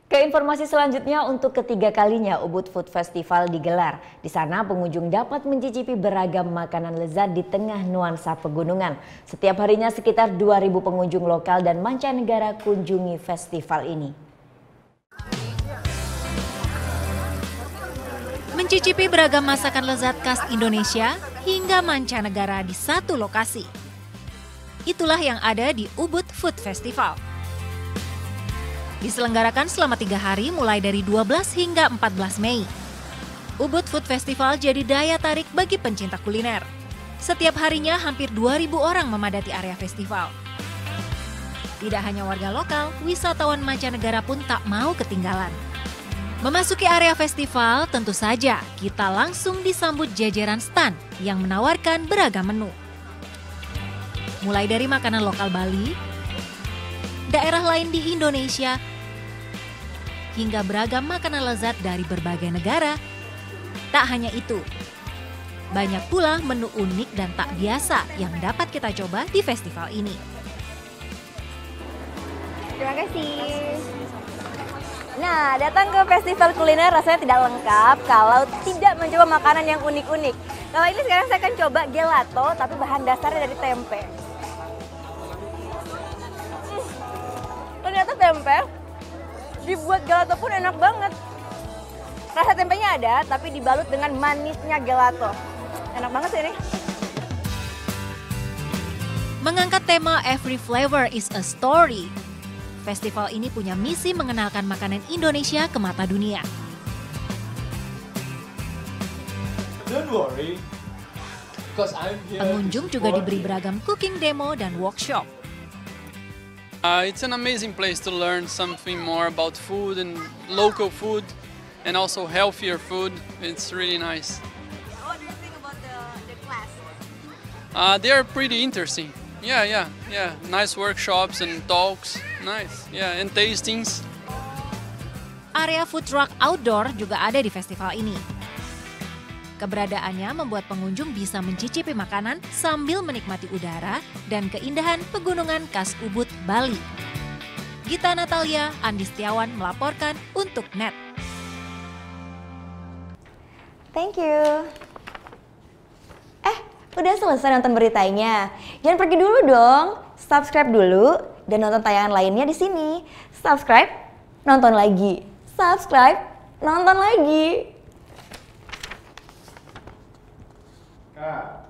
Ke informasi selanjutnya, untuk ketiga kalinya Ubud Food Festival digelar. Di sana pengunjung dapat mencicipi beragam makanan lezat di tengah nuansa pegunungan. Setiap harinya sekitar 2.000 pengunjung lokal dan mancanegara kunjungi festival ini. Mencicipi beragam masakan lezat khas Indonesia hingga mancanegara di satu lokasi. Itulah yang ada di Ubud Food Festival. Diselenggarakan selama 3 hari mulai dari 12 hingga 14 Mei. Ubud Food Festival jadi daya tarik bagi pencinta kuliner. Setiap harinya hampir 2.000 orang memadati area festival. Tidak hanya warga lokal, wisatawan mancanegara pun tak mau ketinggalan. Memasuki area festival, tentu saja kita langsung disambut jajaran stand yang menawarkan beragam menu. Mulai dari makanan lokal Bali, daerah lain di Indonesia, hingga beragam makanan lezat dari berbagai negara. Tak hanya itu, banyak pula menu unik dan tak biasa yang dapat kita coba di festival ini. Terima kasih. Nah, datang ke festival kuliner rasanya tidak lengkap kalau tidak mencoba makanan yang unik-unik. Kalau ini sekarang saya akan coba gelato, tapi bahan dasarnya dari tempe. Ternyata tempe dibuat gelato pun enak banget. Rasa tempenya ada, tapi dibalut dengan manisnya gelato. Enak banget sih ini. Mengangkat tema Every Flavor is a Story, festival ini punya misi mengenalkan makanan Indonesia ke mata dunia. Don't worry, because I'm here. Pengunjung juga diberi beragam cooking demo dan workshop. It's an amazing place to learn something more about food and local food and also healthier food. It's really nice. What do you think about the class? They are pretty interesting. Yeah. Nice workshops and talks. Nice. Yeah, and tastings. Area food truck outdoor juga ada di festival ini. Keberadaannya membuat pengunjung bisa mencicipi makanan sambil menikmati udara dan keindahan pegunungan khas Ubud, Bali. Gita Natalia, Andi Setiawan melaporkan untuk NET. Thank you. Udah selesai nonton beritanya? Jangan pergi dulu dong. Subscribe dulu dan nonton tayangan lainnya di sini. Subscribe, nonton lagi. Subscribe, nonton lagi. Kak.